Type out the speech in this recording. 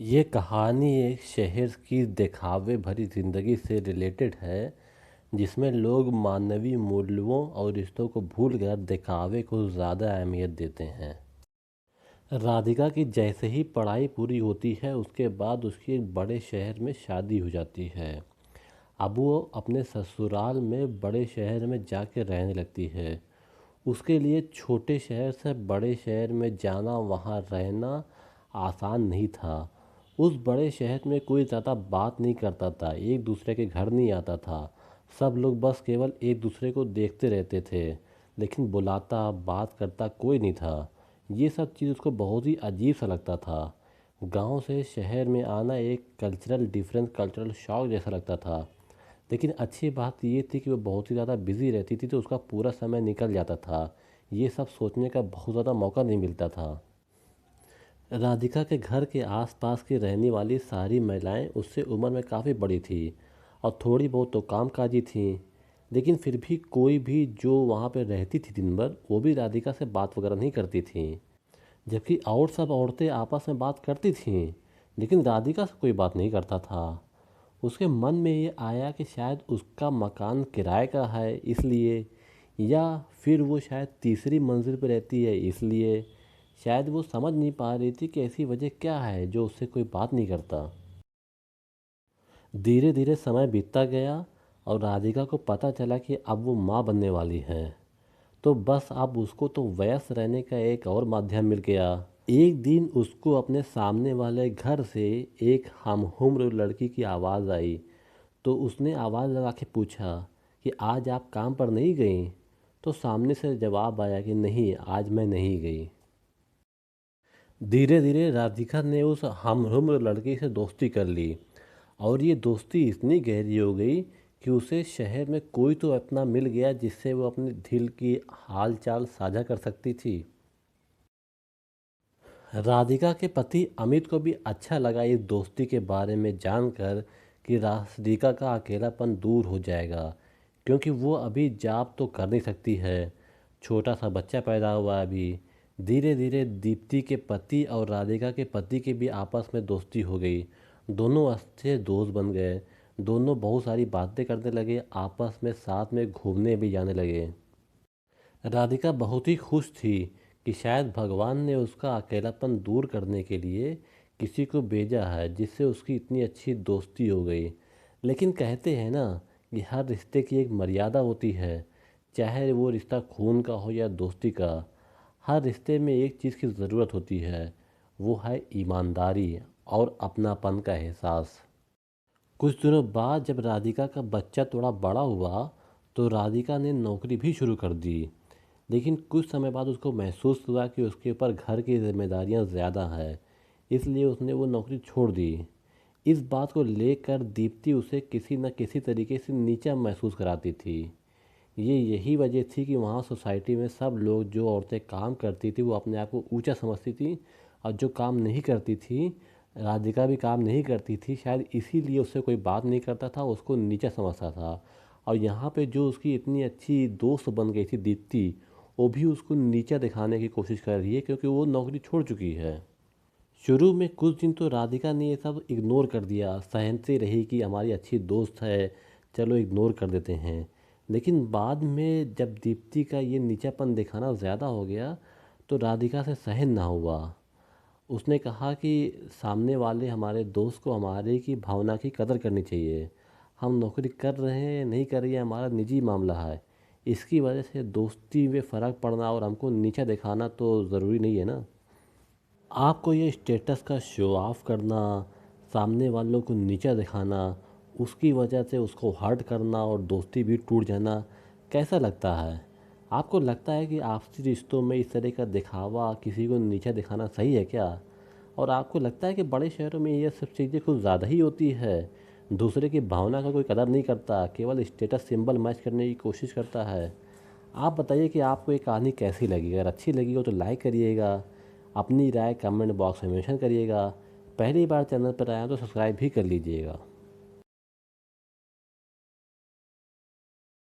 ये कहानी एक शहर की दिखावे भरी ज़िंदगी से रिलेटेड है, जिसमें लोग मानवीय मूल्यों और रिश्तों को भूलकर दिखावे को ज़्यादा अहमियत देते हैं। राधिका की जैसे ही पढ़ाई पूरी होती है, उसके बाद उसकी एक बड़े शहर में शादी हो जाती है। अब वो अपने ससुराल में बड़े शहर में जाके रहने लगती है। उसके लिए छोटे शहर से बड़े शहर में जाना, वहाँ रहना आसान नहीं था। उस बड़े शहर में कोई ज़्यादा बात नहीं करता था, एक दूसरे के घर नहीं आता था। सब लोग बस केवल एक दूसरे को देखते रहते थे, लेकिन बुलाता बात करता कोई नहीं था। ये सब चीज़ उसको बहुत ही अजीब सा लगता था। गांव से शहर में आना एक कल्चरल डिफरेंस, कल्चरल शॉक जैसा लगता था। लेकिन अच्छी बात ये थी कि वो बहुत ही ज़्यादा बिजी रहती थी, तो उसका पूरा समय निकल जाता था। ये सब सोचने का बहुत ज़्यादा मौका नहीं मिलता था। राधिका के घर के आसपास की रहने वाली सारी महिलाएं उससे उम्र में काफ़ी बड़ी थी और थोड़ी बहुत तो कामकाजी थीं। लेकिन फिर भी कोई भी जो वहाँ पे रहती थी दिन भर, वो भी राधिका से बात वगैरह नहीं करती थीं। जबकि और सब औरतें आपस में बात करती थीं, लेकिन राधिका से कोई बात नहीं करता था। उसके मन में ये आया कि शायद उसका मकान किराए का है इसलिए, या फिर वो शायद तीसरी मंजिल पर रहती है इसलिए। शायद वो समझ नहीं पा रही थी कि ऐसी वजह क्या है जो उससे कोई बात नहीं करता। धीरे धीरे समय बीतता गया और राधिका को पता चला कि अब वो माँ बनने वाली है। तो बस अब उसको तो व्यस्त रहने का एक और माध्यम मिल गया। एक दिन उसको अपने सामने वाले घर से एक हमउम्र लड़की की आवाज़ आई। तो उसने आवाज़ लगा के पूछा कि आज आप काम पर नहीं गई? तो सामने से जवाब आया कि नहीं, आज मैं नहीं गई। धीरे धीरे राधिका ने उस हमउम्र लड़की से दोस्ती कर ली और ये दोस्ती इतनी गहरी हो गई कि उसे शहर में कोई तो अपना मिल गया जिससे वो अपने दिल की हाल चाल साझा कर सकती थी। राधिका के पति अमित को भी अच्छा लगा इस दोस्ती के बारे में जानकर कि राधिका का अकेलापन दूर हो जाएगा, क्योंकि वो अभी जॉब तो कर नहीं सकती है। छोटा सा बच्चा पैदा हुआ है अभी। धीरे धीरे दीप्ति के पति और राधिका के पति के भी आपस में दोस्ती हो गई। दोनों अच्छे दोस्त बन गए। दोनों बहुत सारी बातें करने लगे, आपस में साथ में घूमने भी जाने लगे। राधिका बहुत ही खुश थी कि शायद भगवान ने उसका अकेलापन दूर करने के लिए किसी को भेजा है जिससे उसकी इतनी अच्छी दोस्ती हो गई। लेकिन कहते हैं ना कि हर रिश्ते की एक मर्यादा होती है, चाहे वो रिश्ता खून का हो या दोस्ती का। हर रिश्ते में एक चीज़ की ज़रूरत होती है, वो है ईमानदारी और अपनापन का एहसास। कुछ दिनों बाद जब राधिका का बच्चा थोड़ा बड़ा हुआ, तो राधिका ने नौकरी भी शुरू कर दी। लेकिन कुछ समय बाद उसको महसूस हुआ कि उसके ऊपर घर की जिम्मेदारियां ज़्यादा हैं, इसलिए उसने वो नौकरी छोड़ दी। इस बात को लेकर दीप्ति उसे किसी न किसी तरीके से नीचा महसूस कराती थी। ये यही वजह थी कि वहाँ सोसाइटी में सब लोग, जो औरतें काम करती थी वो अपने आप को ऊंचा समझती थी, और जो काम नहीं करती थी, राधिका भी काम नहीं करती थी, शायद इसीलिए उससे कोई बात नहीं करता था, उसको नीचा समझता था। और यहाँ पे जो उसकी इतनी अच्छी दोस्त बन गई थी दीप्ति, वो भी उसको नीचा दिखाने की कोशिश कर रही है क्योंकि वो नौकरी छोड़ चुकी है। शुरू में कुछ दिन तो राधिका ने ये सब इग्नोर कर दिया, सहमती रही कि हमारी अच्छी दोस्त है, चलो इग्नोर कर देते हैं। लेकिन बाद में जब दीप्ति का ये नीचापन दिखाना ज़्यादा हो गया, तो राधिका से सहन ना हुआ। उसने कहा कि सामने वाले हमारे दोस्त को हमारे की भावना की कदर करनी चाहिए। हम नौकरी कर रहे हैं नहीं कर रही है हमारा निजी मामला है। इसकी वजह से दोस्ती में फ़र्क पड़ना और हमको नीचा दिखाना तो ज़रूरी नहीं है ना। आपको ये स्टेटस का शो ऑफ करना, सामने वालों को नीचा दिखाना, उसकी वजह से उसको हर्ट करना और दोस्ती भी टूट जाना कैसा लगता है? आपको लगता है कि आपसी रिश्तों में इस तरह का दिखावा, किसी को नीचा दिखाना सही है क्या? और आपको लगता है कि बड़े शहरों में ये सब चीज़ें कुछ ज़्यादा ही होती है? दूसरे की भावना का कोई कदर नहीं करता, केवल स्टेटस सिंबल मैच करने की कोशिश करता है। आप बताइए कि आपको ये कहानी कैसी लगी? अगर अच्छी लगी हो तो लाइक करिएगा, अपनी राय कमेंट बॉक्स में मेंशन करिएगा। पहली बार चैनल पर आया तो सब्सक्राइब भी कर लीजिएगा।